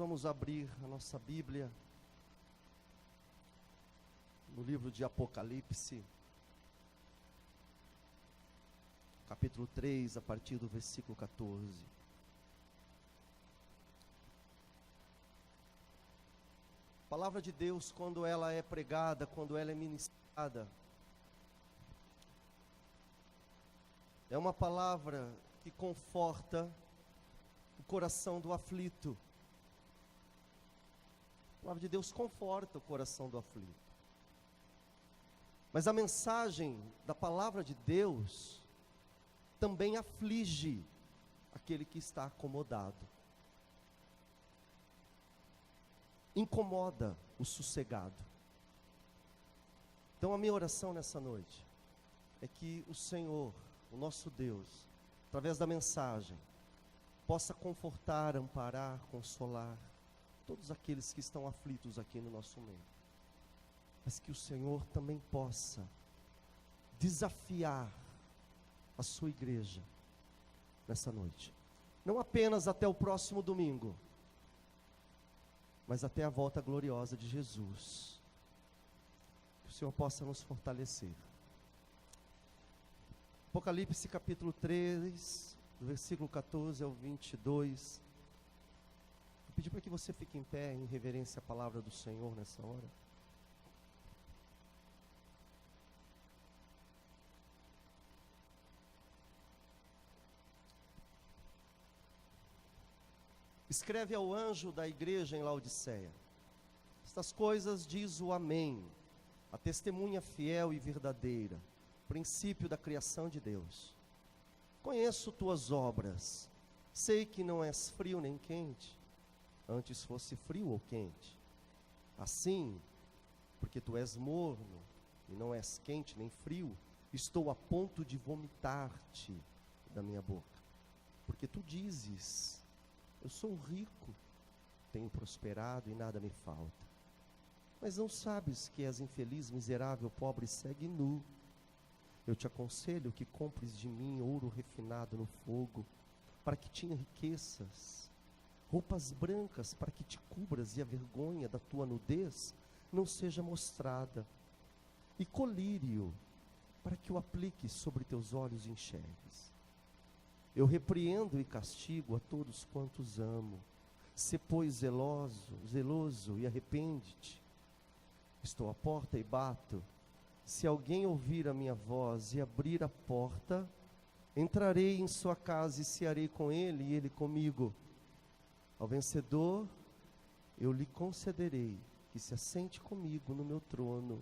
vamos abrir a nossa Bíblia no livro de Apocalipse, capítulo 3, a partir do versículo 14. A palavra de Deus, quando ela é pregada, quando ela é ministrada, é uma palavra que conforta o coração do aflito. A palavra de Deus conforta o coração do aflito. Mas a mensagem da palavra de Deus também aflige aquele que está acomodado. Incomoda o sossegado. Então a minha oração nessa noite é que o Senhor, o nosso Deus, através da mensagem, possa confortar, amparar, consolar todos aqueles que estão aflitos aqui no nosso meio. Mas que o Senhor também possa desafiar a sua igreja nessa noite. Não apenas até o próximo domingo, mas até a volta gloriosa de Jesus. Que o Senhor possa nos fortalecer. Apocalipse capítulo 3, do versículo 14 ao 22. Vou pedir para que você fique em pé em reverência à palavra do Senhor nessa hora. Escreve ao anjo da igreja em Laodiceia: estas coisas diz o Amém, a testemunha fiel e verdadeira, princípio da criação de Deus. Conheço tuas obras, sei que não és frio nem quente, antes fosse frio ou quente. Assim, porque tu és morno e não és quente nem frio, estou a ponto de vomitar-te da minha boca. Porque tu dizes: eu sou rico, tenho prosperado e nada me falta. Mas não sabes que és infeliz, miserável, pobre, cego e nu. Eu te aconselho que compres de mim ouro refinado no fogo, para que tenha riquezas, roupas brancas para que te cubras e a vergonha da tua nudez não seja mostrada, e colírio para que o apliques sobre teus olhos e enxergues. Eu repreendo e castigo a todos quantos amo. Sê, pois, zeloso e arrepende-te. Estou à porta e bato. Se alguém ouvir a minha voz e abrir a porta, entrarei em sua casa e cearei com ele e ele comigo. Ao vencedor, eu lhe concederei que se assente comigo no meu trono,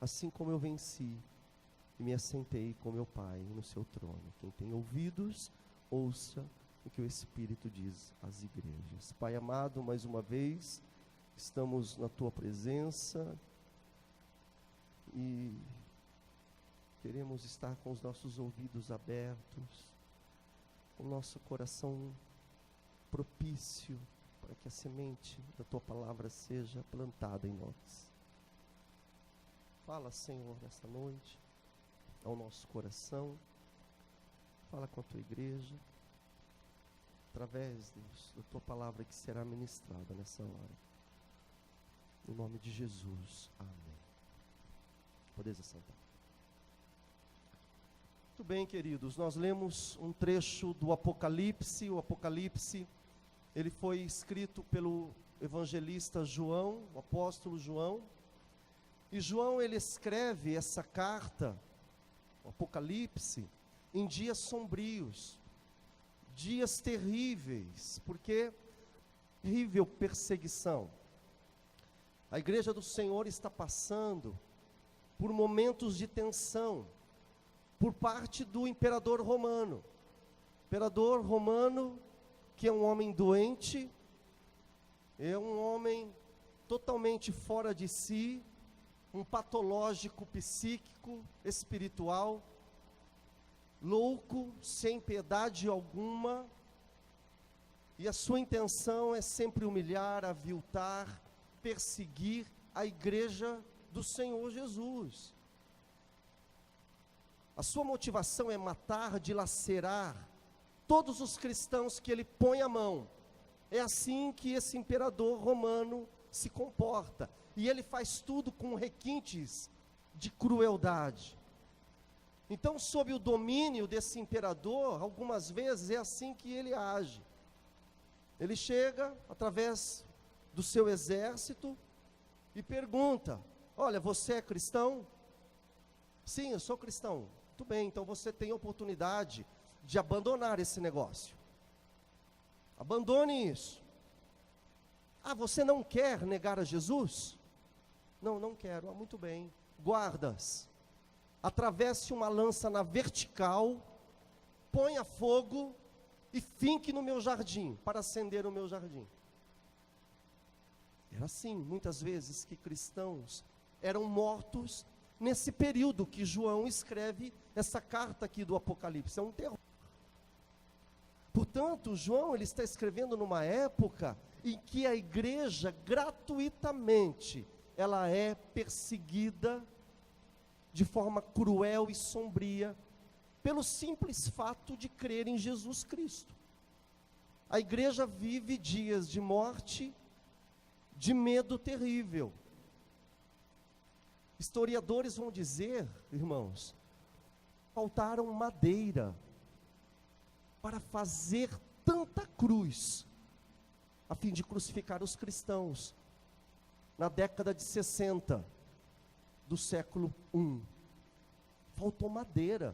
assim como eu venci e me assentei com meu Pai no seu trono. Quem tem ouvidos, ouça o que o Espírito diz às igrejas. Pai amado, mais uma vez, estamos na tua presença e queremos estar com os nossos ouvidos abertos, com o nosso coração propício para que a semente da tua palavra seja plantada em nós. Fala, Senhor, nessa noite ao nosso coração, fala com a tua igreja, através, Deus, da tua palavra que será ministrada nessa hora. Em nome de Jesus, amém. Podeis assentar. Muito bem, queridos, nós lemos um trecho do Apocalipse. O Apocalipse, ele foi escrito pelo evangelista João, o apóstolo João. E João, ele escreve essa carta, o Apocalipse, em dias sombrios, dias terríveis, porque terrível perseguição. A igreja do Senhor está passando por momentos de tensão, por parte do imperador romano. Imperador romano, que é um homem doente, é um homem totalmente fora de si, um patológico psíquico, espiritual, louco, sem piedade alguma, e a sua intenção é sempre humilhar, aviltar, perseguir a igreja do Senhor Jesus. A sua motivação é matar, dilacerar todos os cristãos que ele põe a mão. É assim que esse imperador romano se comporta. E ele faz tudo com requintes de crueldade. Então, sob o domínio desse imperador, algumas vezes é assim que ele age. Ele chega através do seu exército e pergunta: olha, você é cristão? Sim, eu sou cristão. Muito bem, então você tem a oportunidade de abandonar esse negócio. Abandone isso. Ah, você não quer negar a Jesus? Não, não quero. Ah, muito bem. Guardas, atravesse uma lança na vertical, ponha fogo e finque no meu jardim, para acender o meu jardim. Era assim, muitas vezes, que cristãos eram mortos nesse período que João escreve essa carta aqui do Apocalipse. É um terror. Portanto, João ele está escrevendo numa época em que a igreja gratuitamente ela é perseguida de forma cruel e sombria pelo simples fato de crer em Jesus Cristo. A igreja vive dias de morte, de medo terrível. Historiadores vão dizer, irmãos, faltaram madeira para fazer tanta cruz, a fim de crucificar os cristãos, na década de 60, do século I. Faltou madeira.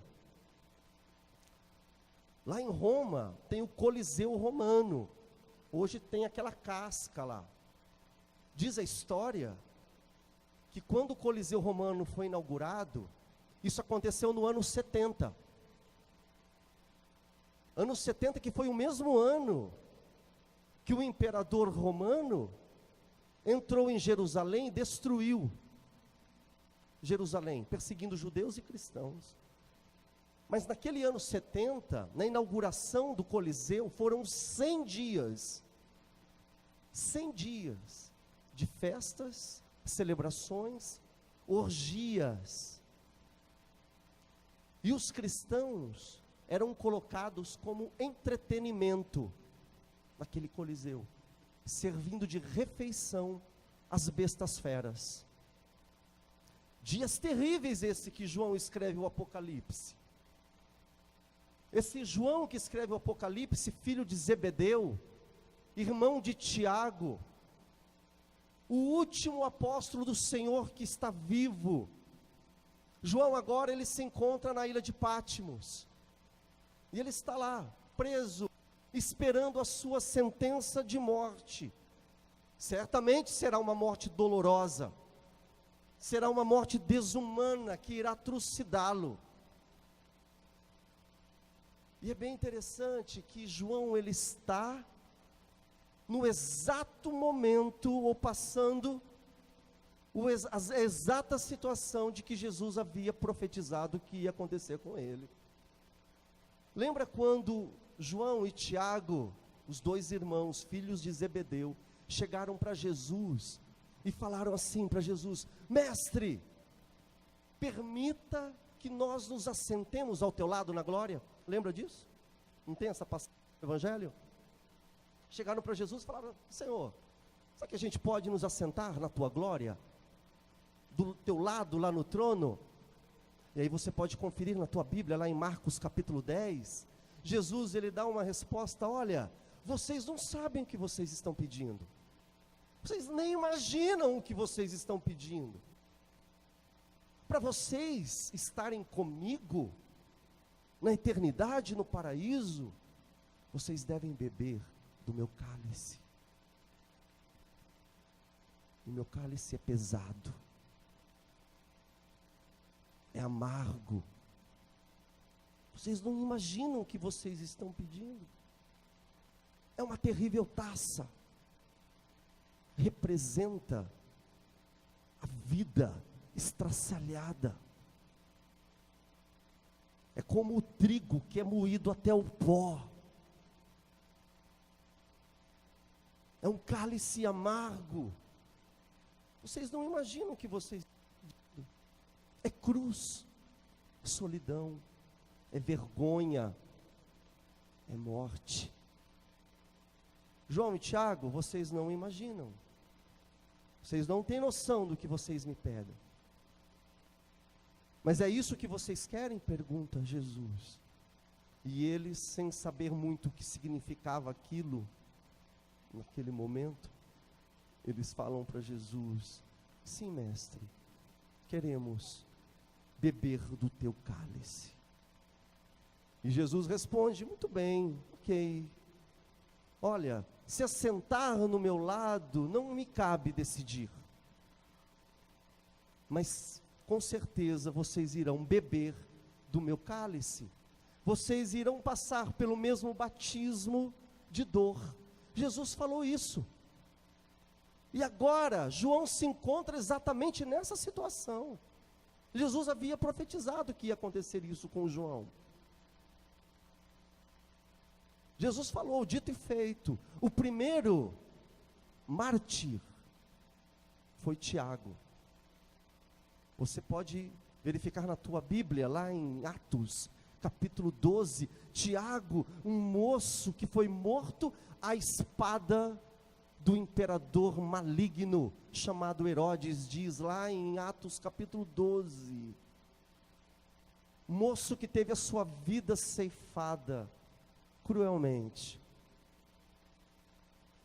Lá em Roma, tem o Coliseu Romano, hoje tem aquela casca lá. Diz a história, que quando o Coliseu Romano foi inaugurado, isso aconteceu no ano 70. Ano 70, que foi o mesmo ano que o imperador romano entrou em Jerusalém e destruiu Jerusalém, perseguindo judeus e cristãos. Mas naquele ano 70, na inauguração do Coliseu, foram 100 dias. 100 dias de festas, celebrações, orgias. E os cristãos eram colocados como entretenimento naquele Coliseu, servindo de refeição às bestas feras. Dias terríveis esse que João escreve o Apocalipse. Esse João que escreve o Apocalipse, filho de Zebedeu, irmão de Tiago, o último apóstolo do Senhor que está vivo. João agora ele se encontra na ilha de Patmos, e ele está lá, preso, esperando a sua sentença de morte. Certamente será uma morte dolorosa, será uma morte desumana que irá trucidá-lo. E é bem interessante que João ele está no exato momento, ou passando a exata situação de que Jesus havia profetizado que ia acontecer com ele. Lembra quando João e Tiago, os dois irmãos, filhos de Zebedeu, chegaram para Jesus e falaram assim para Jesus: mestre, permita que nós nos assentemos ao teu lado na glória. Lembra disso? Não tem essa passagem do Evangelho? Chegaram para Jesus e falaram: Senhor, será que a gente pode nos assentar na tua glória? Do teu lado lá no trono? E aí você pode conferir na tua Bíblia, lá em Marcos capítulo 10, Jesus ele dá uma resposta: olha, vocês não sabem o que vocês estão pedindo. Vocês nem imaginam o que vocês estão pedindo. Para vocês estarem comigo na eternidade, no paraíso, vocês devem beber do meu cálice. O meu cálice é pesado, é amargo. Vocês não imaginam o que vocês estão pedindo. É uma terrível taça. Representa a vida estraçalhada. É como o trigo que é moído até o pó. É um cálice amargo. Vocês não imaginam o que vocês... É cruz, é solidão, é vergonha, é morte. João e Tiago, vocês não imaginam. Vocês não têm noção do que vocês me pedem. Mas é isso que vocês querem? Pergunta Jesus. E eles, sem saber muito o que significava aquilo, naquele momento, eles falam para Jesus: sim, mestre, queremos beber do teu cálice. E Jesus responde: muito bem, ok. Olha, se assentar no meu lado não me cabe decidir, mas com certeza vocês irão beber do meu cálice, vocês irão passar pelo mesmo batismo de dor. Jesus falou isso. E agora, João se encontra exatamente nessa situação. Jesus havia profetizado que ia acontecer isso com João. Jesus falou, dito e feito. O primeiro mártir foi Tiago. Você pode verificar na tua Bíblia, lá em Atos, capítulo 12, Tiago, um moço que foi morto à espada do imperador maligno, chamado Herodes, diz lá em Atos capítulo 12. Moço que teve a sua vida ceifada cruelmente.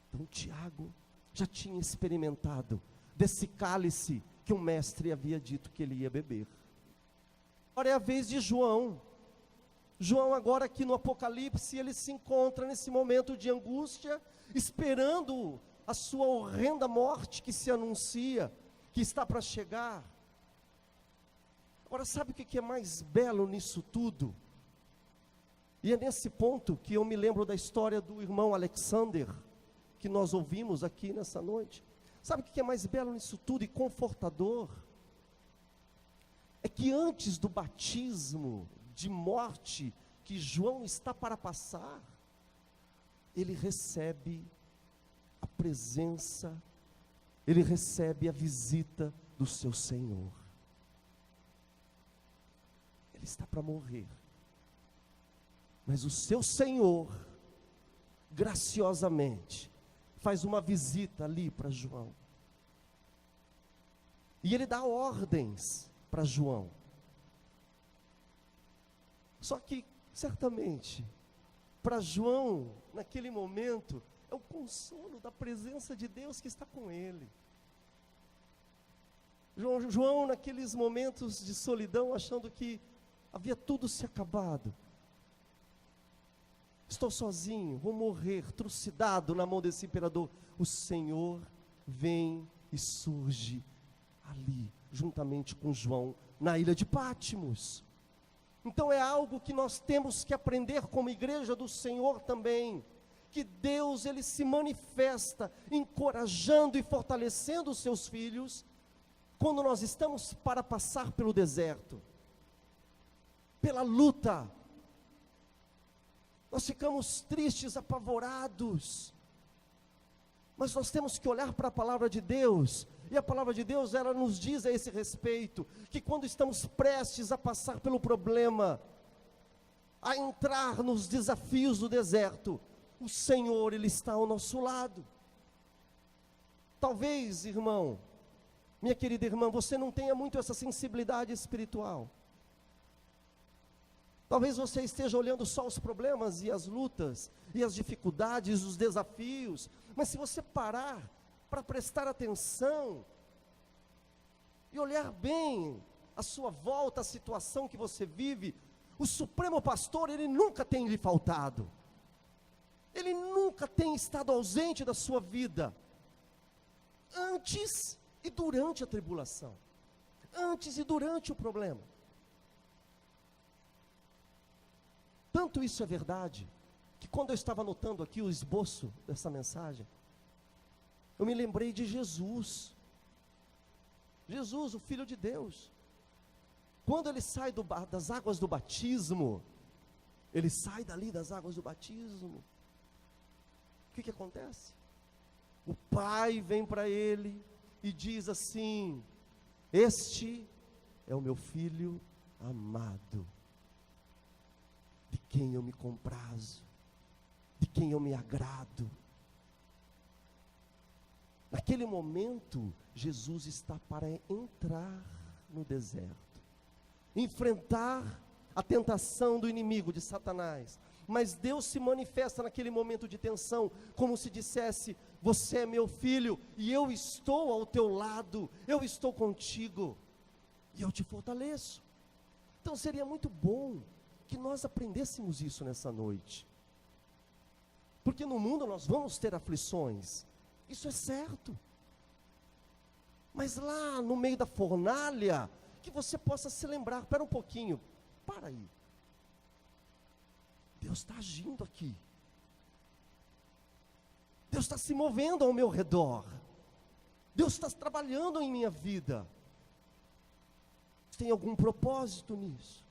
Então Tiago já tinha experimentado desse cálice que o mestre havia dito que ele ia beber. Agora é a vez de João. João agora aqui no Apocalipse, ele se encontra nesse momento de angústia, esperando a sua horrenda morte que se anuncia, que está para chegar. Agora sabe o que é mais belo nisso tudo? E é nesse ponto que eu me lembro da história do irmão Alexander, que nós ouvimos aqui nessa noite. Sabe o que é mais belo nisso tudo e confortador? É que antes do batismo de morte que João está para passar, ele recebe a presença, ele recebe a visita do seu Senhor. Ele está para morrer, mas o seu Senhor, graciosamente, faz uma visita ali para João, e ele dá ordens para João. Só que, certamente, para João, naquele momento, é o consolo da presença de Deus que está com ele. João, naqueles momentos de solidão, achando que havia tudo se acabado. Estou sozinho, vou morrer, trucidado na mão desse imperador. O Senhor vem e surge ali, juntamente com João, na ilha de Pátimos. Então é algo que nós temos que aprender como igreja do Senhor também, que Deus, Ele se manifesta, encorajando e fortalecendo os seus filhos, quando nós estamos para passar pelo deserto, pela luta. Nós ficamos tristes, apavorados, mas nós temos que olhar para a palavra de Deus, e a palavra de Deus, ela nos diz a esse respeito, que quando estamos prestes a passar pelo problema, a entrar nos desafios do deserto, o Senhor, Ele está ao nosso lado. Talvez, irmão, minha querida irmã, você não tenha muito essa sensibilidade espiritual. Talvez você esteja olhando só os problemas e as lutas, e as dificuldades, os desafios, mas se você parar para prestar atenção, e olhar bem a sua volta, a situação que você vive, o Supremo Pastor, Ele nunca tem lhe faltado, Ele nunca tem estado ausente da sua vida, antes e durante a tribulação, antes e durante o problema. Tanto isso é verdade, que quando eu estava anotando aqui o esboço dessa mensagem, eu me lembrei de Jesus, o Filho de Deus. Quando ele sai das águas do batismo, ele sai dali das águas do batismo, o que acontece? O Pai vem para ele e diz assim: este é o meu Filho amado, de quem eu me comprazo, de quem eu me agrado. Naquele momento, Jesus está para entrar no deserto, enfrentar a tentação do inimigo, de Satanás. Mas Deus se manifesta naquele momento de tensão, como se dissesse: você é meu filho, e eu estou ao teu lado, eu estou contigo, e eu te fortaleço. Então seria muito bom que nós aprendêssemos isso nessa noite, porque no mundo nós vamos ter aflições, isso é certo, mas lá no meio da fornalha, que você possa se lembrar: espera um pouquinho, para aí, Deus está agindo aqui, Deus está se movendo ao meu redor, Deus está trabalhando em minha vida, tem algum propósito nisso.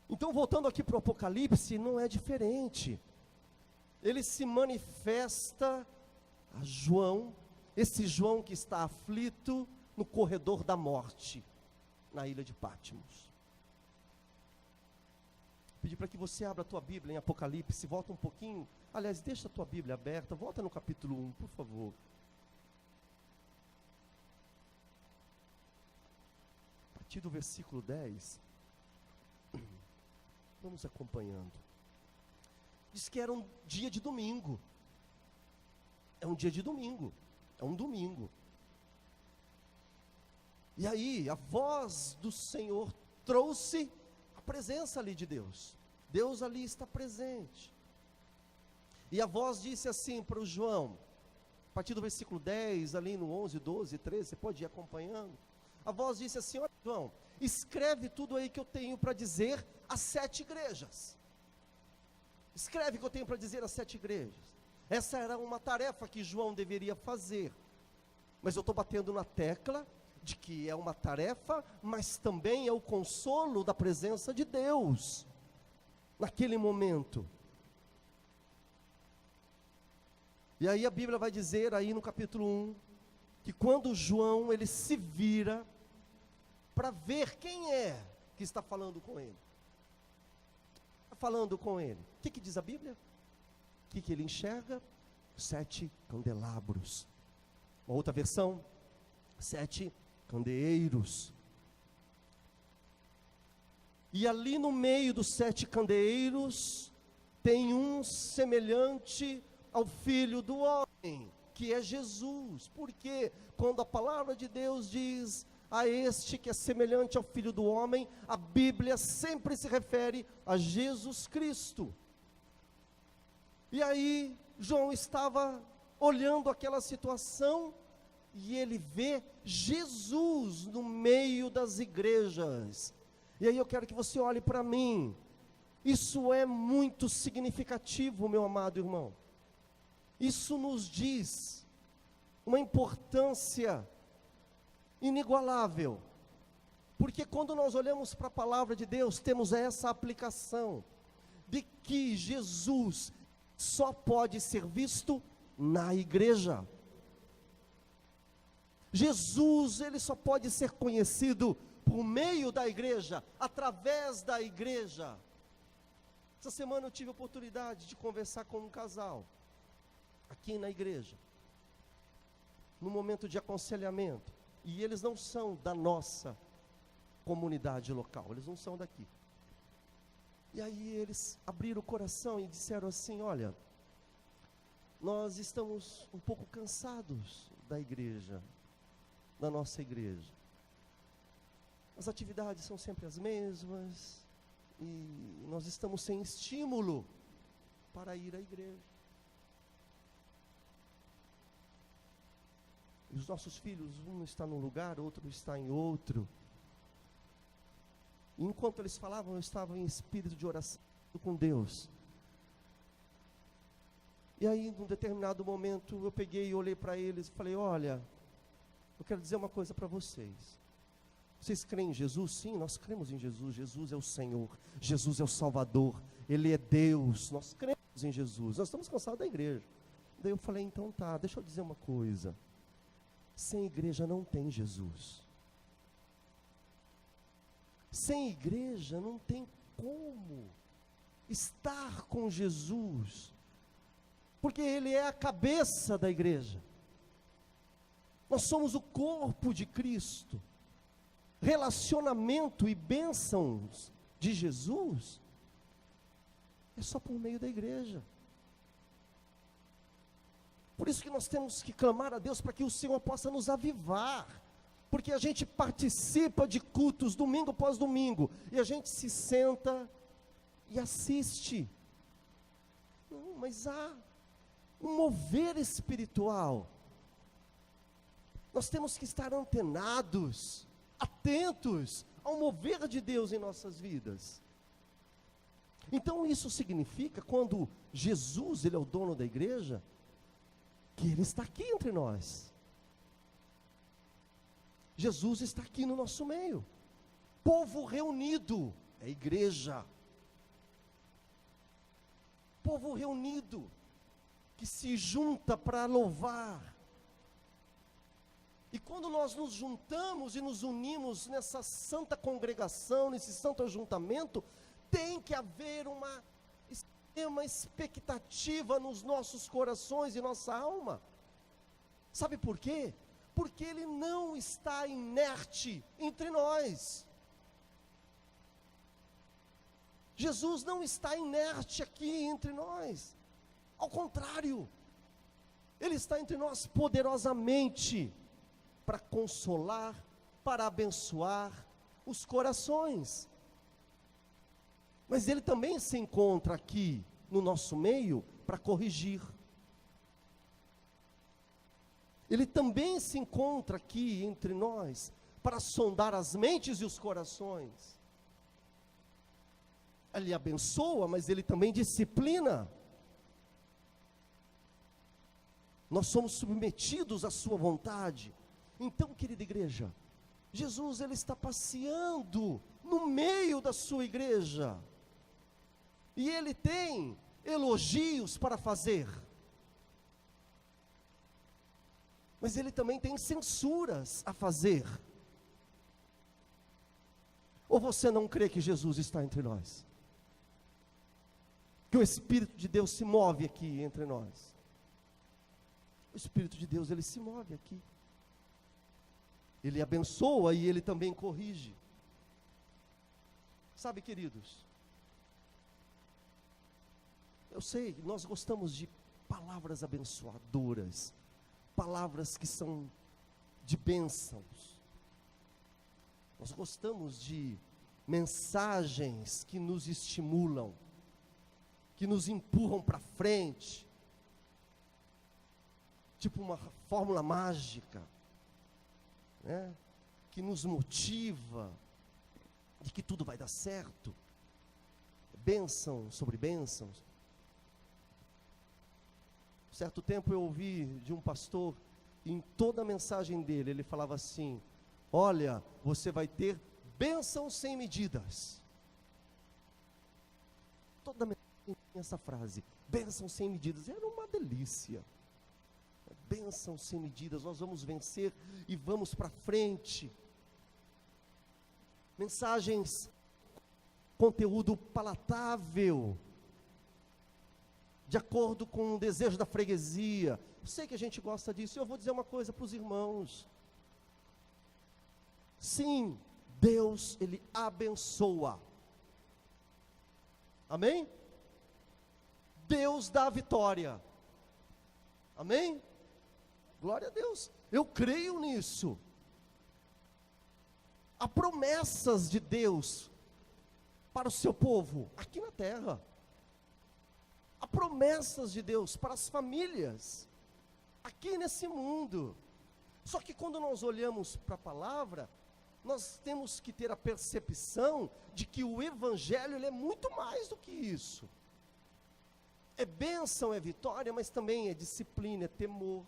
Então, voltando aqui para o Apocalipse, não é diferente. Ele se manifesta a João, esse João que está aflito no corredor da morte, na ilha de Patmos. Pedir para que você abra a tua Bíblia em Apocalipse, volta um pouquinho, aliás, deixa a tua Bíblia aberta, volta no capítulo 1, por favor. A partir do versículo 10, vamos acompanhando. Diz que era um dia de domingo. É um dia de domingo. É um domingo. E aí, a voz do Senhor trouxe a presença ali de Deus. Deus ali está presente. E a voz disse assim para o João, a partir do versículo 10, ali no 11, 12, 13, você pode ir acompanhando. A voz disse assim: olha, João, escreve tudo aí que eu tenho para dizer às 7 igrejas. Escreve o que eu tenho para dizer às 7 igrejas. Essa era uma tarefa que João deveria fazer. Mas eu estou batendo na tecla de que é uma tarefa, mas também é o consolo da presença de Deus naquele momento. E aí a Bíblia vai dizer aí no capítulo 1, que quando João ele se vira para ver quem é que está falando com ele. Está falando com ele. O que diz a Bíblia? O que ele enxerga? 7 candelabros. Uma outra versão, 7 candeeiros. E ali no meio dos 7 candeeiros, tem um semelhante ao Filho do Homem, que é Jesus. Porque quando a palavra de Deus diz a este que é semelhante ao Filho do Homem, a Bíblia sempre se refere a Jesus Cristo. E aí, João estava olhando aquela situação, e ele vê Jesus no meio das igrejas. E aí eu quero que você olhe para mim. Isso é muito significativo, meu amado irmão. Isso nos diz uma importância inigualável, porque quando nós olhamos para a palavra de Deus, temos essa aplicação, de que Jesus só pode ser visto na igreja. Jesus, ele só pode ser conhecido por meio da igreja, através da igreja. Essa semana eu tive a oportunidade de conversar com um casal, aqui na igreja, no momento de aconselhamento, e eles não são da nossa comunidade local, eles não são daqui. E aí eles abriram o coração e disseram assim: olha, nós estamos um pouco cansados da igreja, da nossa igreja. As atividades são sempre as mesmas, e nós estamos sem estímulo para ir à igreja. E os nossos filhos, um está num lugar, outro está em outro. E enquanto eles falavam, eu estava em espírito de oração com Deus. E aí, num determinado momento, eu peguei e olhei para eles e falei: olha, eu quero dizer uma coisa para vocês. Vocês creem em Jesus? Sim, nós cremos em Jesus. Jesus é o Senhor, Jesus é o Salvador, Ele é Deus, nós cremos em Jesus. Nós estamos cansados da igreja. Daí eu falei: então tá, deixa eu dizer uma coisa. Sem igreja não tem Jesus. Sem igreja não tem como estar com Jesus. porque Ele é a cabeça da igreja. Nós somos o corpo de Cristo. Relacionamento e bênçãos de Jesus é só por meio da igreja. Por isso que nós temos que clamar a Deus para que o Senhor possa nos avivar, porque a gente participa de cultos domingo após domingo, e a gente se senta e assiste. Não, mas há um mover espiritual. Nós temos que estar antenados, atentos ao mover de Deus em nossas vidas. Então isso significa, quando Jesus, Ele é o dono da igreja, que Ele está aqui entre nós. Jesus está aqui no nosso meio. Povo reunido, é igreja. Povo reunido, que se junta para louvar. E quando nós nos juntamos e nos unimos nessa santa congregação, nesse santo ajuntamento, tem que haver uma expectativa nos nossos corações e nossa alma. Sabe por quê? Porque Ele não está inerte entre nós. Jesus não está inerte aqui entre nós. Ao contrário, Ele está entre nós poderosamente, para consolar, para abençoar os corações. Mas Ele também se encontra aqui no nosso meio para corrigir. Ele também se encontra aqui entre nós para sondar as mentes e os corações. Ele abençoa, mas Ele também disciplina. Nós somos submetidos à sua vontade. Então, querida igreja, Jesus, Ele está passeando no meio da sua igreja, e Ele tem elogios para fazer, mas Ele também tem censuras a fazer. Ou você não crê que Jesus está entre nós? Que o Espírito de Deus se move aqui entre nós? O Espírito de Deus, Ele se move aqui. Ele abençoa e Ele também corrige. Sabe, queridos, eu sei, nós gostamos de palavras abençoadoras, palavras que são de bênçãos. Nós gostamos de mensagens que nos estimulam, que nos empurram para frente, tipo uma fórmula mágica, né? Que nos motiva, de que tudo vai dar certo, bênção sobre bênçãos. Certo tempo eu ouvi de um pastor, em toda a mensagem dele, ele falava assim: olha, você vai ter bênçãos sem medidas. Toda a mensagem tem essa frase, bênçãos sem medidas. Era uma delícia. Bênçãos sem medidas, nós vamos vencer e vamos para frente. Mensagens, conteúdo palatável, de acordo com o desejo da freguesia. Eu sei que a gente gosta disso, e eu vou dizer uma coisa para os irmãos. Sim, Deus, Ele abençoa. Amém? Deus dá a vitória. Amém? Glória a Deus, eu creio nisso. Há promessas de Deus para o seu povo aqui na terra. Há promessas de Deus para as famílias aqui nesse mundo. Só que quando nós olhamos para a palavra, nós temos que ter a percepção de que o Evangelho, ele é muito mais do que isso. É bênção, é vitória, mas também é disciplina, é temor,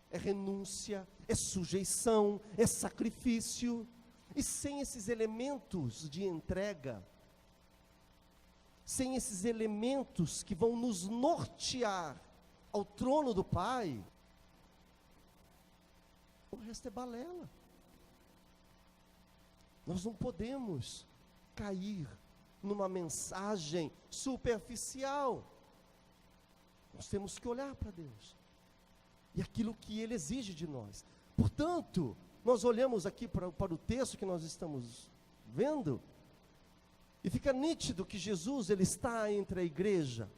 é renúncia, é sujeição, é sacrifício. E sem esses elementos de entrega, sem esses elementos que vão nos nortear ao trono do Pai, o resto é balela. Nós não podemos cair numa mensagem superficial. Nós temos que olhar para Deus e aquilo que Ele exige de nós. Portanto, nós olhamos aqui para o texto que nós estamos vendo, e fica nítido que Jesus, Ele está entre a igreja,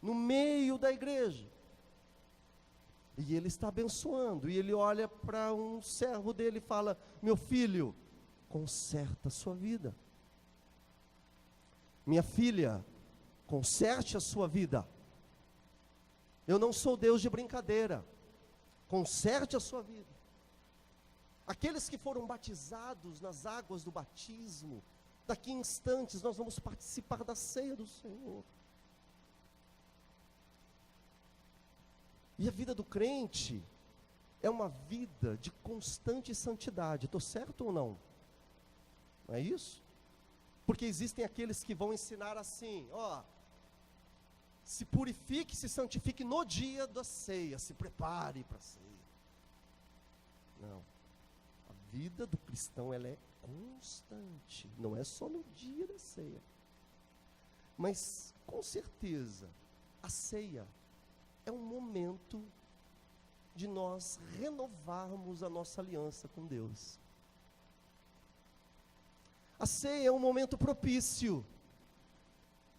no meio da igreja, e Ele está abençoando, e Ele olha para um servo dele e fala: meu filho, conserta a sua vida. Minha filha, conserte a sua vida. Eu não sou Deus de brincadeira. Conserte a sua vida. Aqueles que foram batizados nas águas do batismo, daqui a instantes nós vamos participar da ceia do Senhor. E a vida do crente é uma vida de constante santidade. Estou certo ou não? Não é isso? Porque existem aqueles que vão ensinar assim: ó, se purifique, se santifique no dia da ceia, se prepare para a ceia. Não. A vida do cristão, ela é constante, não é só no dia da ceia. Mas, com certeza, a ceia é um momento de nós renovarmos a nossa aliança com Deus. A ceia é um momento propício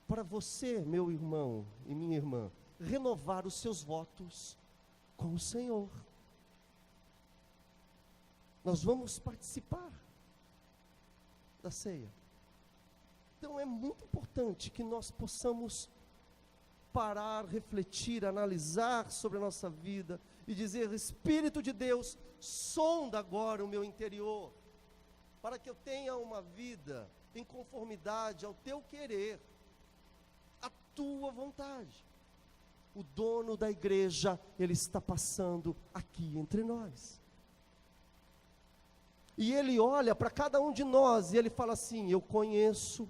para você, meu irmão e minha irmã, renovar os seus votos com o Senhor. Nós vamos participar da ceia. Então é muito importante que nós possamos parar, refletir, analisar sobre a nossa vida e dizer: Espírito de Deus, sonda agora o meu interior, para que eu tenha uma vida em conformidade ao teu querer, à tua vontade. O dono da igreja, ele está passando aqui entre nós. E ele olha para cada um de nós e ele fala assim: eu conheço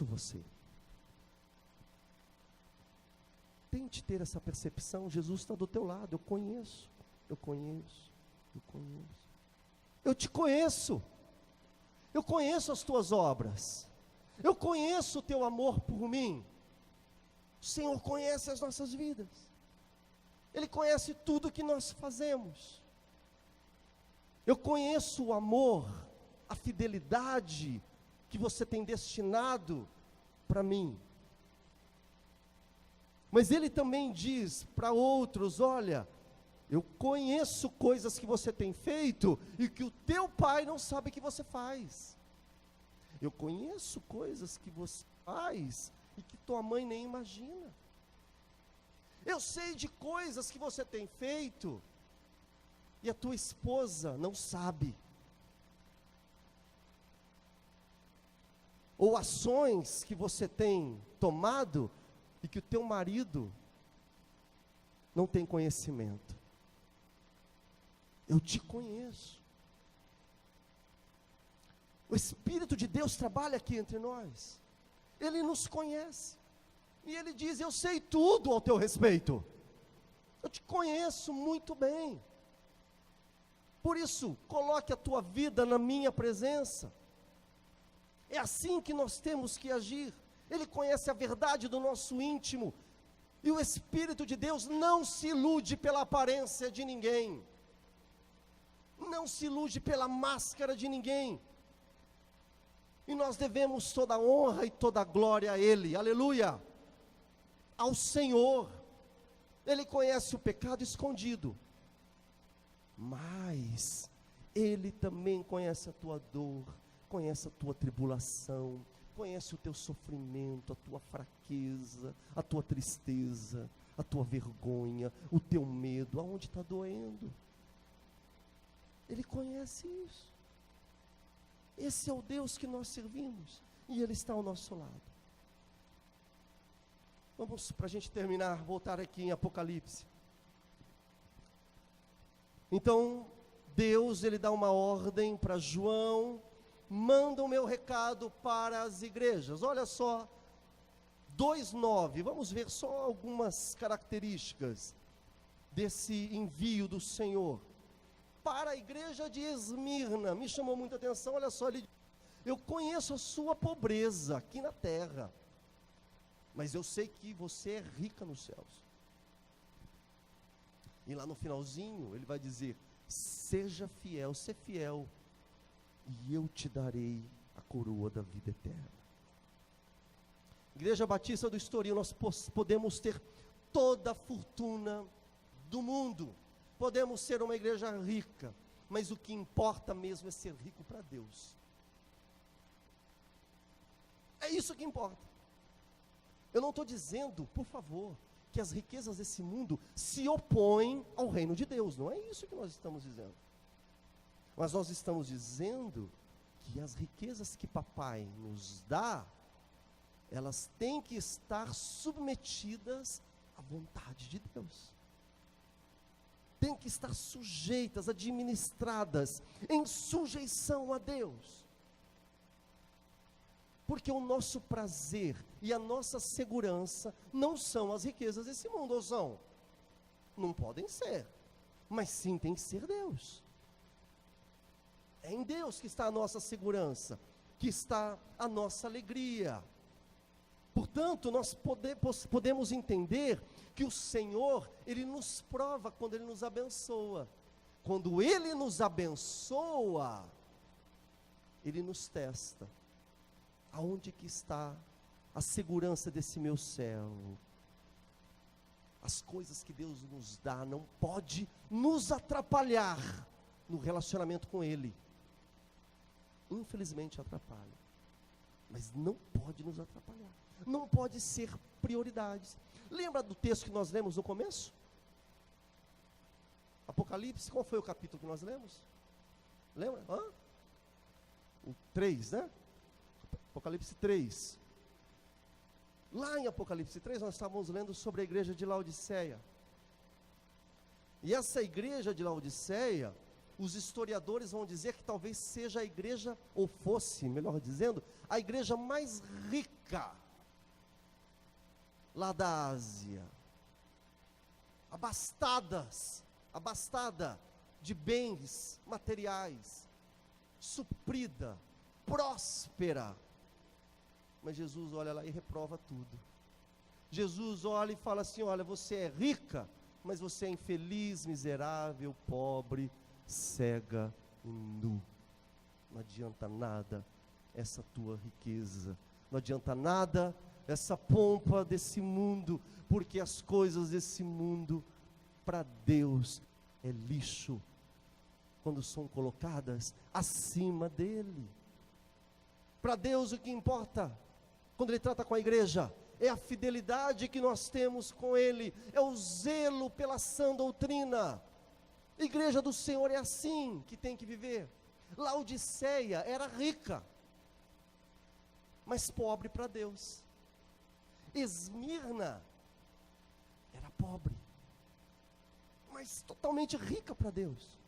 você. Tente ter essa percepção. Jesus está do teu lado. Eu conheço. Eu te conheço. Eu conheço as tuas obras. Eu conheço o teu amor por mim. O Senhor conhece as nossas vidas. Ele conhece tudo que nós fazemos. Eu conheço o amor, a fidelidade que você tem destinado para mim. Mas Ele também diz para outros: olha, eu conheço coisas que você tem feito e que o teu pai não sabe que você faz. Eu conheço coisas que você faz e que tua mãe nem imagina. Eu sei de coisas que você tem feito e a tua esposa não sabe. Ou ações que você tem tomado e que o teu marido não tem conhecimento. Eu te conheço. O Espírito de Deus trabalha aqui entre nós. Ele nos conhece. E Ele diz: eu sei tudo ao teu respeito. Eu te conheço muito bem. Por isso, coloque a tua vida na minha presença. É assim que nós temos que agir. Ele conhece a verdade do nosso íntimo. E o Espírito de Deus não se ilude pela aparência de ninguém. Não se ilude pela máscara de ninguém. E nós devemos toda a honra e toda a glória a Ele. Aleluia! Ao Senhor. Ele conhece o pecado escondido. Mas Ele também conhece a tua dor, conhece a tua tribulação, conhece o teu sofrimento, a tua fraqueza, a tua tristeza, a tua vergonha, o teu medo, aonde está doendo. Ele conhece isso. Esse é o Deus que nós servimos, e Ele está ao nosso lado. Vamos, para a gente terminar, voltar aqui em Apocalipse. Então, Deus, Ele dá uma ordem para João: manda o meu recado para as igrejas. Olha só, 2:9, vamos ver só algumas características desse envio do Senhor. para a igreja de Esmirna. Me chamou muita atenção, olha só, ele diz: eu conheço a sua pobreza aqui na terra, mas eu sei que você é rica nos céus. E lá no finalzinho, ele vai dizer: seja fiel, ser fiel, e eu te darei a coroa da vida eterna. Igreja Batista do Estoril, nós podemos ter toda a fortuna do mundo, podemos ser uma igreja rica, mas o que importa mesmo é ser rico para Deus. É isso que importa. Eu não estou dizendo, por favor, que as riquezas desse mundo se opõem ao reino de Deus, não é isso que nós estamos dizendo. Mas nós estamos dizendo que as riquezas que papai nos dá, elas têm que estar submetidas à vontade de Deus. Têm que estar sujeitas, administradas, em sujeição a Deus. Porque o nosso prazer e a nossa segurança não são as riquezas desse mundo, ou são? Não podem ser, mas sim tem que ser Deus. É em Deus que está a nossa segurança, que está a nossa alegria. Portanto, nós podemos entender que o Senhor, Ele nos prova quando Ele nos abençoa. Quando Ele nos abençoa, Ele nos testa. Aonde que está a segurança desse meu céu? As coisas que Deus nos dá não pode nos atrapalhar no relacionamento com Ele. Infelizmente atrapalha, mas não pode nos atrapalhar. Não pode ser prioridades. Lembra do texto que nós lemos no começo? Apocalipse, qual foi o capítulo que nós lemos? Lembra? O 3, né? Apocalipse 3. Lá em Apocalipse 3 nós estávamos lendo sobre a igreja de Laodiceia. E essa igreja de Laodiceia, os historiadores vão dizer que talvez seja a igreja, ou fosse, melhor dizendo, a igreja mais rica lá da Ásia. Abastada de bens materiais, suprida, próspera. Mas Jesus olha lá e reprova tudo. Jesus olha e fala assim: olha, você é rica, mas você é infeliz, miserável, pobre, cega e nu. Não adianta nada essa tua riqueza, não adianta nada essa pompa desse mundo, porque as coisas desse mundo, para Deus, é lixo, quando são colocadas acima dele. Para Deus o que importa, quando Ele trata com a igreja, é a fidelidade que nós temos com Ele, é o zelo pela sã doutrina. A igreja do Senhor é assim que tem que viver. Laodiceia era rica, mas pobre para Deus. Esmirna era pobre, mas totalmente rica para Deus.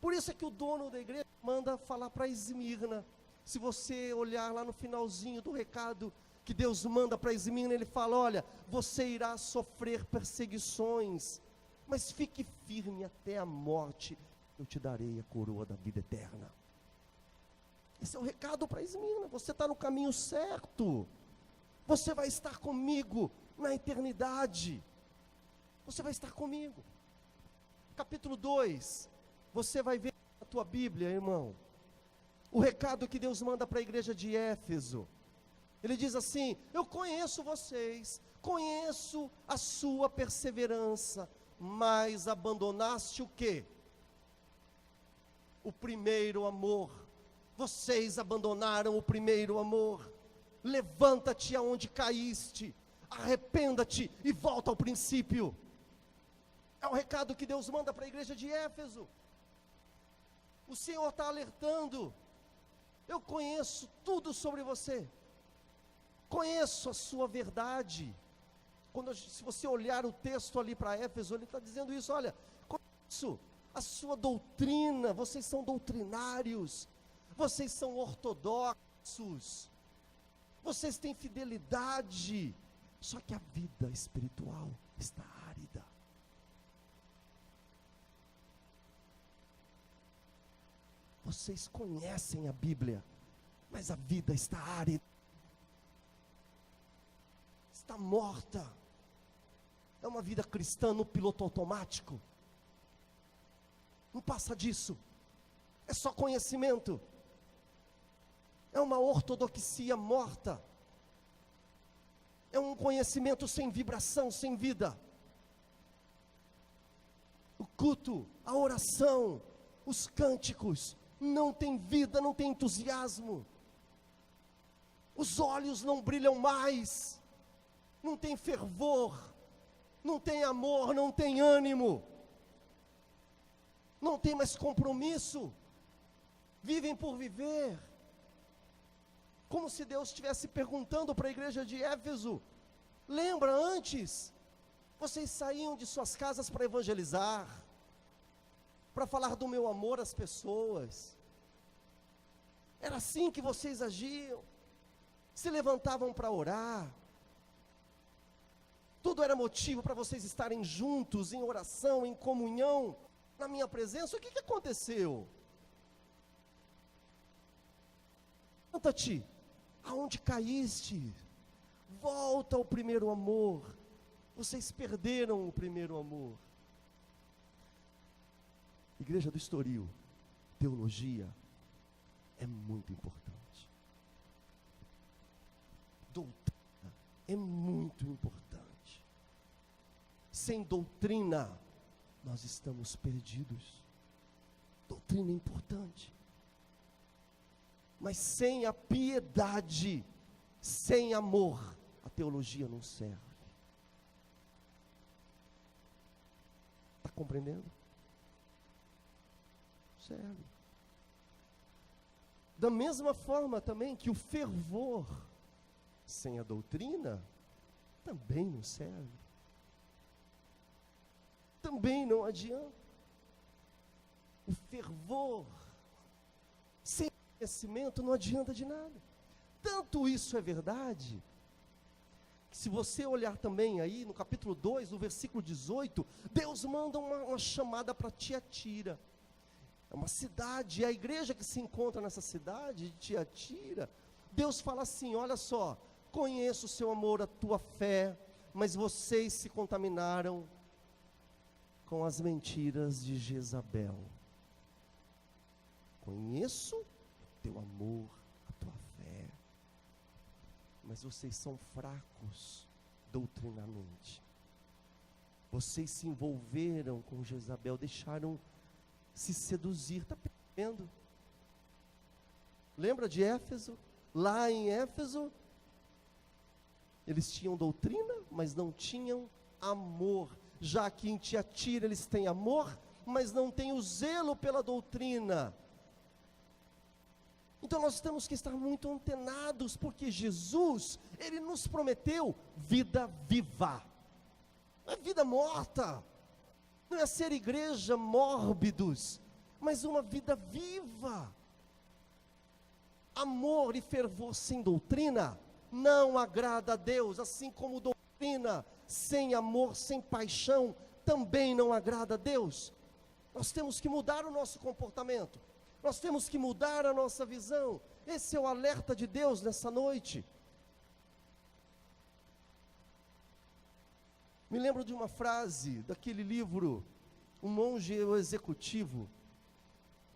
Por isso é que o dono da igreja manda falar para Esmirna. Se você olhar lá no finalzinho do recado que Deus manda para Esmirna, ele fala: olha, você irá sofrer perseguições, mas fique firme até a morte, eu te darei a coroa da vida eterna. Esse é o recado para Esmirna. Você está no caminho certo, você vai estar comigo na eternidade, você vai estar comigo. Capítulo 2, você vai ver na tua Bíblia, irmão, o recado que Deus manda para a igreja de Éfeso. Ele diz assim: eu conheço vocês, conheço a sua perseverança, mas abandonaste o quê? O primeiro amor. Vocês abandonaram o primeiro amor. Levanta-te aonde caíste, arrependa-te e volta ao princípio. É o recado que Deus manda para a igreja de Éfeso. O Senhor está alertando: eu conheço tudo sobre você, conheço a sua verdade. Se você olhar o texto ali para Éfeso, ele está dizendo isso: olha, conheço a sua doutrina, vocês são doutrinários, vocês são ortodoxos, vocês têm fidelidade, só que a vida espiritual está árida. Vocês conhecem a Bíblia, mas a vida está árida, está morta. É uma vida cristã no piloto automático. Não passa disso. É só conhecimento. É uma ortodoxia morta. É um conhecimento sem vibração, sem vida. O culto, a oração, os cânticos não tem vida, não tem entusiasmo. Os olhos não brilham mais. Não tem fervor, não tem amor, não tem ânimo. Não tem mais compromisso. Vivem por viver. Como se Deus estivesse perguntando para a igreja de Éfeso: lembra antes, vocês saíam de suas casas para evangelizar, para falar do meu amor às pessoas. Era assim que vocês agiam. Se levantavam para orar. Tudo era motivo para vocês estarem juntos, em oração, em comunhão, na minha presença. O que aconteceu? Levanta-te, aonde caíste, volta ao primeiro amor. Vocês perderam o primeiro amor. Igreja do Estoril, teologia é muito importante. Doutrina é muito importante. Sem doutrina, nós estamos perdidos. Doutrina é importante. Mas sem a piedade, sem amor, a teologia não serve. Está compreendendo? Serve. Da mesma forma também que o fervor sem a doutrina também não serve. Também não adianta. O fervor sem conhecimento não adianta de nada. Tanto isso é verdade, que se você olhar também aí no capítulo 2, no versículo 18, Deus manda uma chamada para Tiatira. É uma cidade, é a igreja que se encontra nessa cidade de Tiatira. Deus fala assim: olha só, conheço o seu amor, a tua fé, mas vocês se contaminaram com as mentiras de Jezabel. Conheço o teu amor, a tua fé, mas vocês são fracos doutrinamente. Vocês se envolveram com Jezabel, deixaram se seduzir. Está percebendo? Lembra de Éfeso? Lá em Éfeso, eles tinham doutrina, mas não tinham amor. Já que em Tiatira eles têm amor, mas não têm o zelo pela doutrina. Então nós temos que estar muito antenados, porque Jesus, Ele nos prometeu vida viva. Não é vida morta, não é ser igreja mórbidos, mas uma vida viva. Amor e fervor sem doutrina não agrada a Deus, assim como doutrina sem amor, sem paixão, também não agrada a Deus. Nós temos que mudar o nosso comportamento, nós temos que mudar a nossa visão. Esse é o alerta de Deus nessa noite. Me lembro de uma frase daquele livro, O Monge e o Executivo.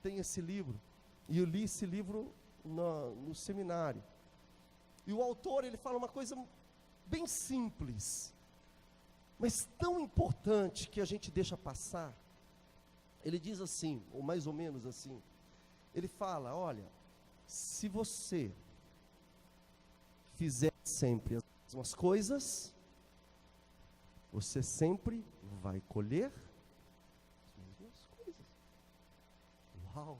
Tem esse livro, e eu li esse livro no seminário. E o autor, ele fala uma coisa bem simples, mas tão importante que a gente deixa passar. Ele diz assim, ou mais ou menos assim, ele fala: olha, se você fizer sempre as mesmas coisas, você sempre vai colher as mesmas coisas. Uau,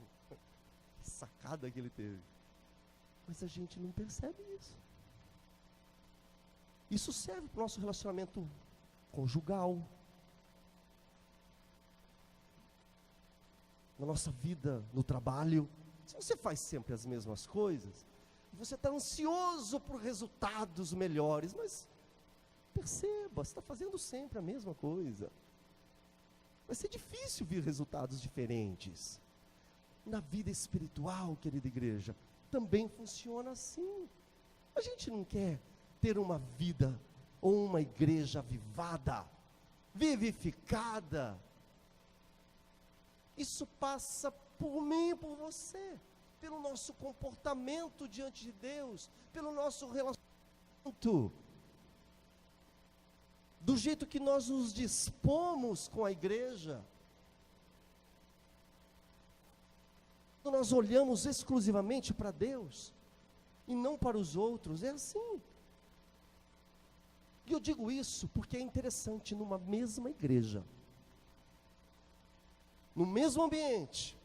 que sacada que ele teve. Mas a gente não percebe isso. Isso serve para o nosso relacionamento conjugal, na nossa vida, no trabalho. Se você faz sempre as mesmas coisas, você está ansioso por resultados melhores, mas perceba, você está fazendo sempre a mesma coisa. Vai ser difícil ver resultados diferentes. Na vida espiritual, querida igreja, também funciona assim. A gente não quer ter uma vida ou uma igreja avivada, vivificada. Isso passa por mim e por você, pelo nosso comportamento diante de Deus, pelo nosso relacionamento, do jeito que nós nos dispomos com a igreja. Quando nós olhamos exclusivamente para Deus e não para os outros, é assim. E eu digo isso porque é interessante, numa mesma igreja, no mesmo ambiente,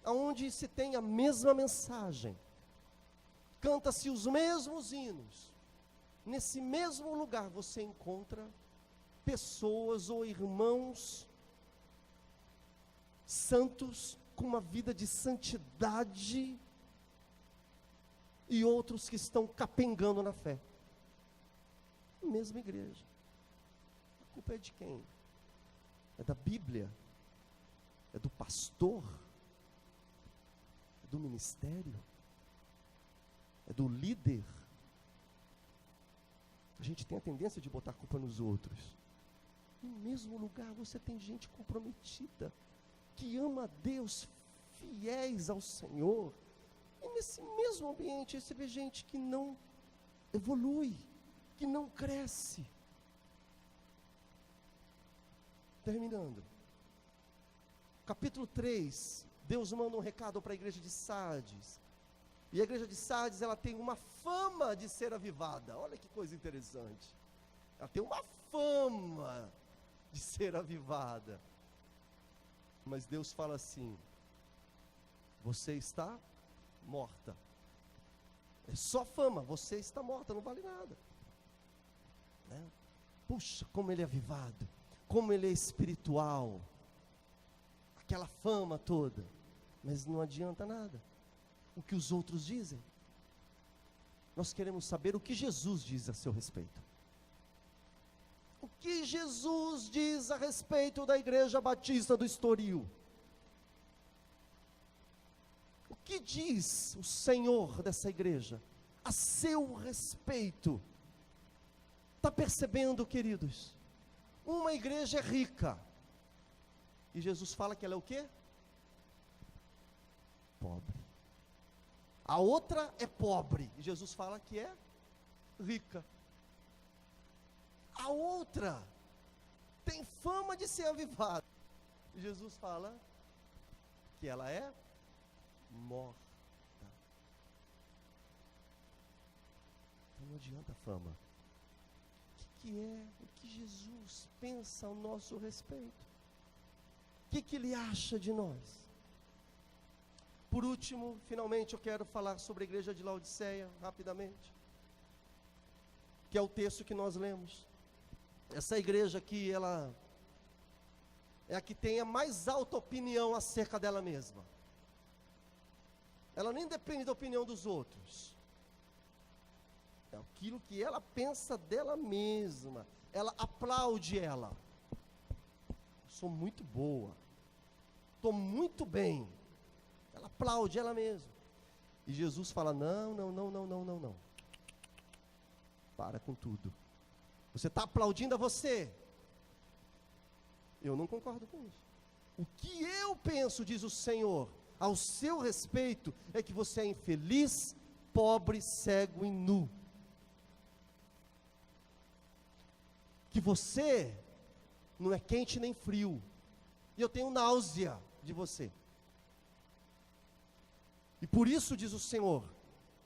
onde se tem a mesma mensagem, canta-se os mesmos hinos, nesse mesmo lugar você encontra pessoas ou irmãos santos, com uma vida de santidade, e outros que estão capengando na fé. Mesma igreja. A culpa é de quem? É da Bíblia? É do pastor? É do ministério? É do líder? A gente tem a tendência de botar a culpa nos outros. No mesmo lugar você tem gente comprometida, que ama a Deus, fiéis ao Senhor, e nesse mesmo ambiente você vê gente que não evolui, que não cresce. Terminando, capítulo 3, Deus manda um recado para a igreja de Sardes, e a igreja de Sardes, ela tem uma fama de ser avivada. Olha que coisa interessante, ela tem uma fama de ser avivada. Mas Deus fala assim: você está morta. É só fama, você está morta, não vale nada, né? Puxa, como ele é avivado, como ele é espiritual, aquela fama toda, mas não adianta nada. O que os outros dizem? Nós queremos saber o que Jesus diz a seu respeito. O que Jesus diz a respeito da Igreja Batista do Estoril? O que diz o Senhor dessa igreja a seu respeito? Está percebendo, queridos? Uma igreja é rica, e Jesus fala que ela é o quê? Pobre. A outra é pobre, e Jesus fala que é rica. A outra tem fama de ser avivada, e Jesus fala que ela é morta. Então não adianta a fama. O que é o que Jesus pensa ao nosso respeito? O que ele acha de nós? Por último, finalmente eu quero falar sobre a igreja de Laodiceia, rapidamente, que é o texto que nós lemos. Essa igreja aqui, ela é a que tem a mais alta opinião acerca dela mesma. Ela nem depende da opinião dos outros. É aquilo que ela pensa dela mesma. Ela aplaude ela. Sou muito boa. Estou muito bem. Ela aplaude ela mesma. E Jesus fala: não. Para com tudo. Você está aplaudindo a você? Eu não concordo com isso. O que eu penso, diz o Senhor, ao seu respeito, é que você é infeliz, pobre, cego e nu. Que você não é quente nem frio. E eu tenho náusea de você. E por isso, diz o Senhor,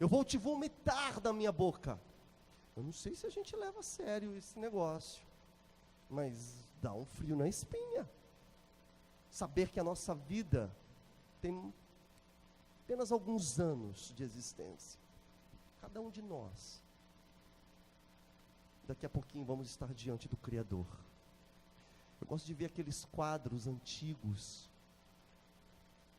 eu vou te vomitar da minha boca. Eu não sei se a gente leva a sério esse negócio, mas dá um frio na espinha. Saber que a nossa vida tem apenas alguns anos de existência. Cada um de nós. Daqui a pouquinho vamos estar diante do Criador. Eu gosto de ver aqueles quadros antigos,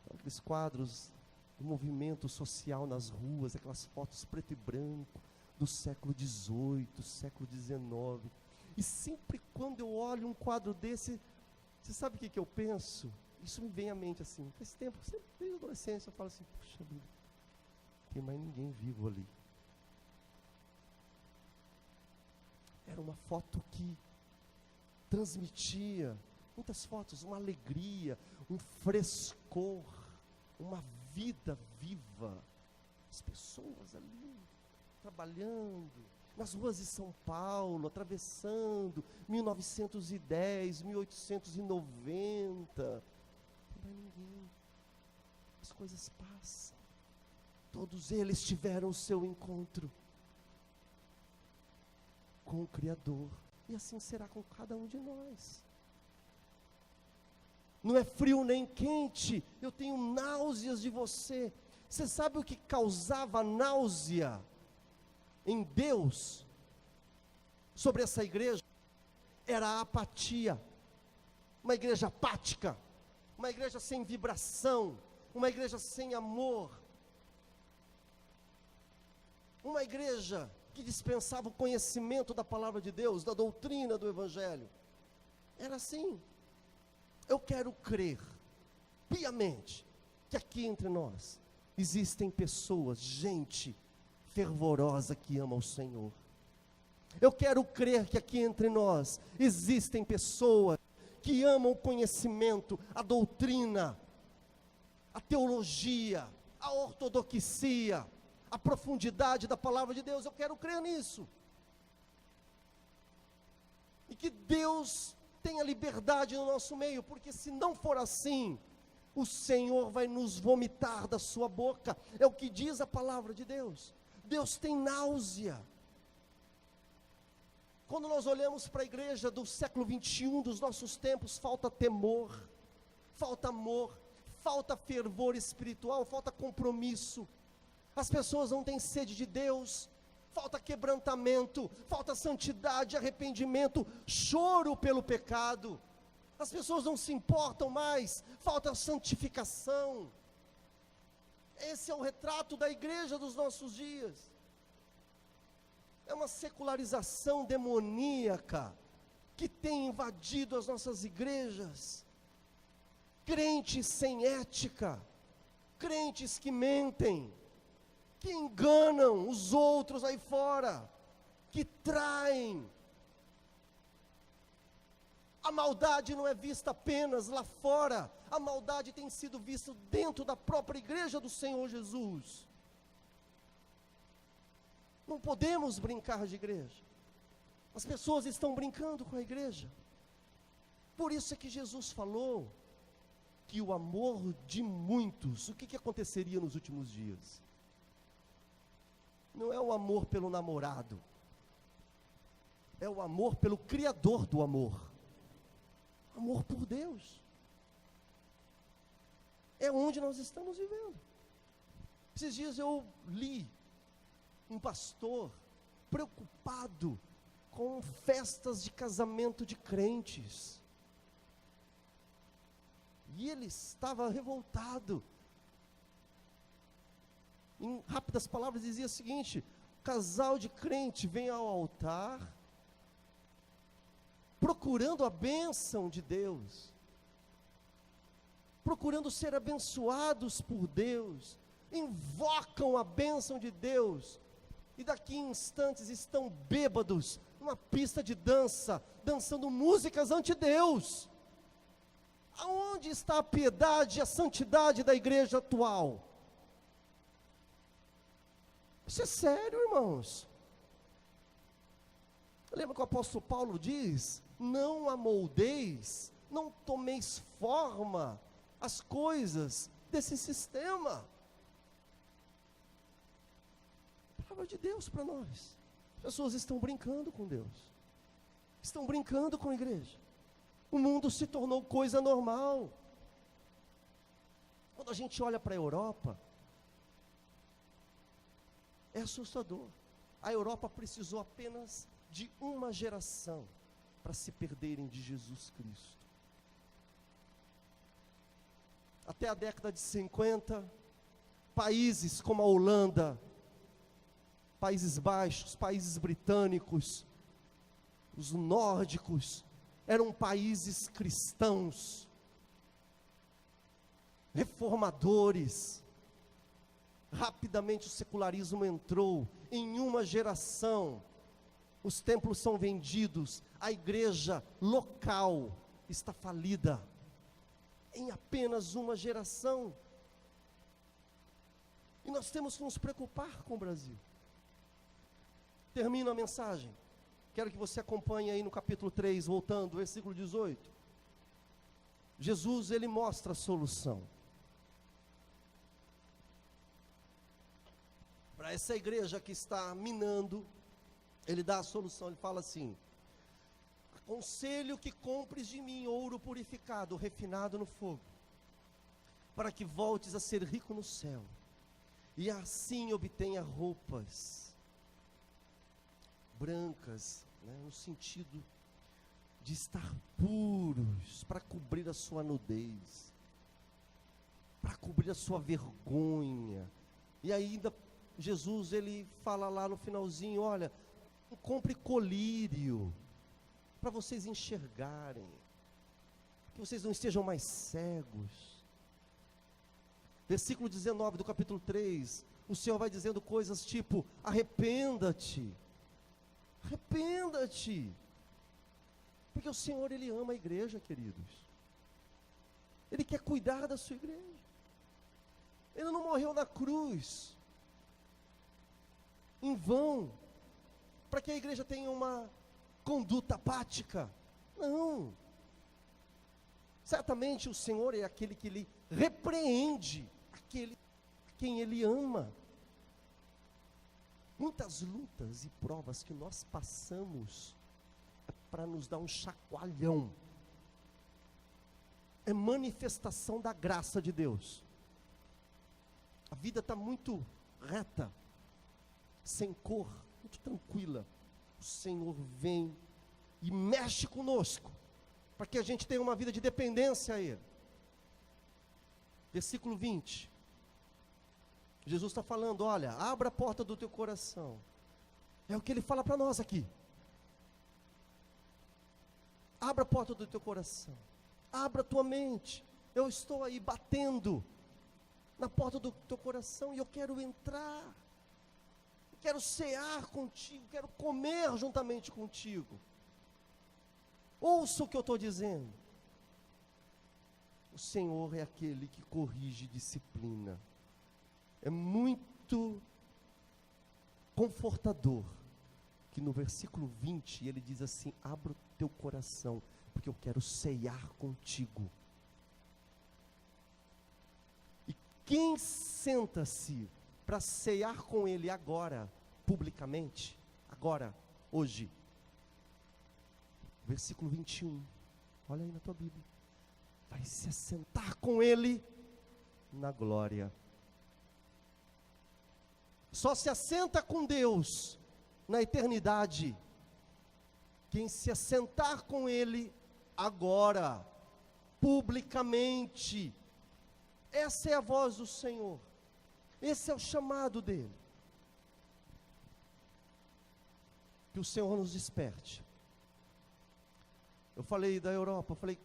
aqueles quadros do movimento social nas ruas, aquelas fotos preto e branco, do século XVIII, século XIX, e sempre quando eu olho um quadro desse, você sabe o que eu penso? Isso me vem à mente assim, faz tempo, sempre desde a adolescência eu falo assim, puxa vida, não tem mais ninguém vivo ali. Era uma foto que transmitia, muitas fotos, uma alegria, um frescor, uma vida viva. As pessoas ali, trabalhando, nas ruas de São Paulo, atravessando, 1910, 1890. Não vai ninguém. As coisas passam. Todos eles tiveram o seu encontro com o Criador. E assim será com cada um de nós. Não é frio nem quente, eu tenho náuseas de você. Você sabe o que causava náusea em Deus sobre essa igreja? Era a apatia. Uma igreja apática, uma igreja sem vibração, uma igreja sem amor, uma igreja que dispensava o conhecimento da palavra de Deus, da doutrina do Evangelho. Era assim. Eu quero crer piamente que aqui entre nós existem pessoas, gente fervorosa que ama o Senhor. Eu quero crer que aqui entre nós existem pessoas que amam o conhecimento, a doutrina, a teologia, a ortodoxia, a profundidade da palavra de Deus. Eu quero crer nisso. E que Deus tenha liberdade no nosso meio, porque se não for assim, o Senhor vai nos vomitar da sua boca. É o que diz a palavra de Deus. Deus tem náusea. Quando nós olhamos para a igreja do século 21, dos nossos tempos, falta temor, falta amor, falta fervor espiritual, falta compromisso. As pessoas não têm sede de Deus, falta quebrantamento, falta santidade, arrependimento, choro pelo pecado. As pessoas não se importam mais, falta santificação. Esse é o retrato da igreja dos nossos dias. É uma secularização demoníaca que tem invadido as nossas igrejas. Crentes sem ética, crentes que mentem, que enganam os outros aí fora, que traem. A maldade não é vista apenas lá fora, a maldade tem sido vista dentro da própria igreja do Senhor Jesus. Não podemos brincar de igreja. As pessoas estão brincando com a igreja. Por isso é que Jesus falou que o amor de muitos, o que aconteceria nos últimos dias? Não é o amor pelo namorado, é o amor pelo Criador do amor. Amor por Deus. É onde nós estamos vivendo. Esses dias eu li um pastor preocupado com festas de casamento de crentes. E ele estava revoltado. Em rápidas palavras dizia o seguinte: casal de crente vem ao altar procurando a bênção de Deus, procurando ser abençoados por Deus, invocam a bênção de Deus, e daqui em instantes estão bêbados, numa pista de dança, dançando músicas ante Deus. Aonde está a piedade e a santidade da igreja atual? Isso é sério, irmãos. Lembra que o apóstolo Paulo diz: não amoldeis, não tomeis forma as coisas desse sistema. A palavra de Deus para nós. As pessoas estão brincando com Deus, estão brincando com a igreja. O mundo se tornou coisa normal. Quando a gente olha para a Europa, é assustador. A Europa precisou apenas de uma geração para se perderem de Jesus Cristo. Até a década de 50, países como a Holanda, Países Baixos, países britânicos, os nórdicos, eram países cristãos. reformadores. Rapidamente o secularismo entrou. Em uma geração, os templos são vendidos, a igreja local está falida. Em apenas uma geração. E nós temos que nos preocupar com o Brasil. Termino a mensagem. Quero que você acompanhe aí no capítulo 3, voltando, versículo 18. Jesus, ele mostra a solução. Para essa igreja que está minando, ele dá a solução. Ele fala assim: aconselho que compres de mim ouro purificado, refinado no fogo, para que voltes a ser rico no céu, e assim obtenha roupas brancas, no sentido de estar puros, para cobrir a sua nudez, para cobrir a sua vergonha. E ainda Jesus, ele fala lá no finalzinho: olha, compre colírio, para vocês enxergarem, que vocês não estejam mais cegos. Versículo 19 do capítulo 3, o Senhor vai dizendo coisas tipo: arrependa-te, arrependa-te, porque o Senhor, ele ama a igreja, queridos. Ele quer cuidar da sua igreja. Ele não morreu na cruz em vão, para que a igreja tenha uma conduta apática. Não. Certamente o Senhor é aquele que lhe repreende aquele a quem ele ama. Muitas lutas e provas que nós passamos é para nos dar um chacoalhão. É manifestação da graça de Deus. A vida está muito reta, sem cor, muito tranquila. O Senhor vem e mexe conosco, para que a gente tenha uma vida de dependência a Ele. Versículo 20. Jesus está falando: olha, abra a porta do teu coração. É o que Ele fala para nós aqui. Abra a porta do teu coração. Abra a tua mente. Eu estou aí batendo na porta do teu coração e eu quero entrar. Quero cear contigo, quero comer juntamente contigo. Ouça o que eu estou dizendo. O Senhor é aquele que corrige disciplina. É muito confortador que no versículo 20 ele diz assim: abra o teu coração, porque eu quero ceiar contigo. E quem senta-se para ceiar com ele agora, publicamente, agora, hoje, versículo 21, olha aí na tua Bíblia, vai se assentar com ele na glória. Só se assenta com Deus na eternidade quem se assentar com ele agora, publicamente. Essa é a voz do Senhor. Esse é o chamado dele. Que o Senhor nos desperte. Eu falei da Europa, eu falei: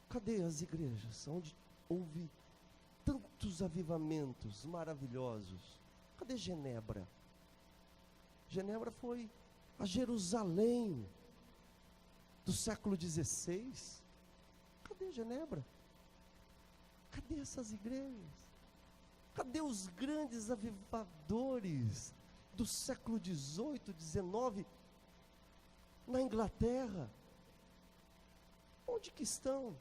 cadê as igrejas onde houve tantos avivamentos maravilhosos? Cadê Genebra? Genebra foi a Jerusalém do século XVI. Cadê Genebra? Cadê essas igrejas? Cadê os grandes avivadores do século XVIII, XIX, na Inglaterra? Onde que estão?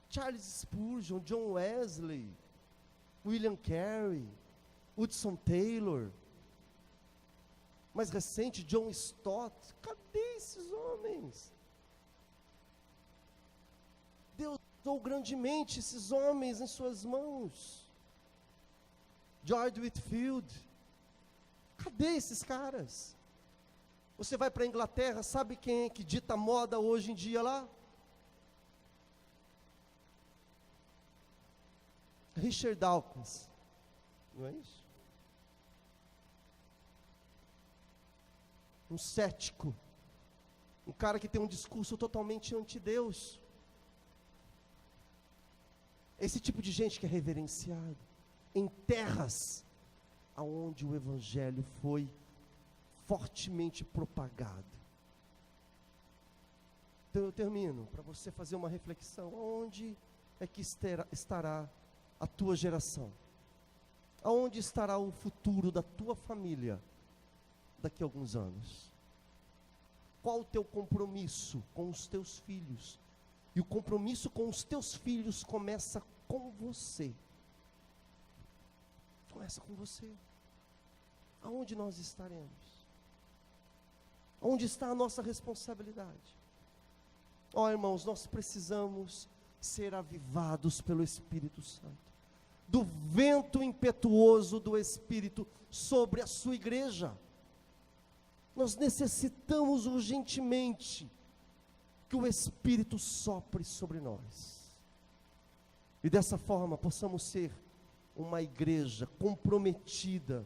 Charles Spurgeon, John Wesley, William Carey, Hudson Taylor, mais recente, John Stott. Cadê esses homens? Deus usou grandemente esses homens em suas mãos. George Whitefield. Cadê esses caras? Você vai para a Inglaterra, sabe quem é que dita moda hoje em dia lá? Richard Dawkins. Não é isso? Um cético, um cara que tem um discurso totalmente anti-Deus. Esse tipo de gente que é reverenciado em terras aonde o evangelho foi fortemente propagado. Então eu termino para você fazer uma reflexão. Aonde é que estará a tua geração? Aonde estará o futuro da tua família daqui a alguns anos? Qual o teu compromisso com os teus filhos? E o compromisso com os teus filhos começa com você. Começa com você. Aonde nós estaremos? Onde está a nossa responsabilidade? Ó, irmãos, nós precisamos ser avivados pelo Espírito Santo, do vento impetuoso do Espírito sobre a sua igreja. Nós necessitamos urgentemente que o Espírito sopre sobre nós, e dessa forma possamos ser uma igreja comprometida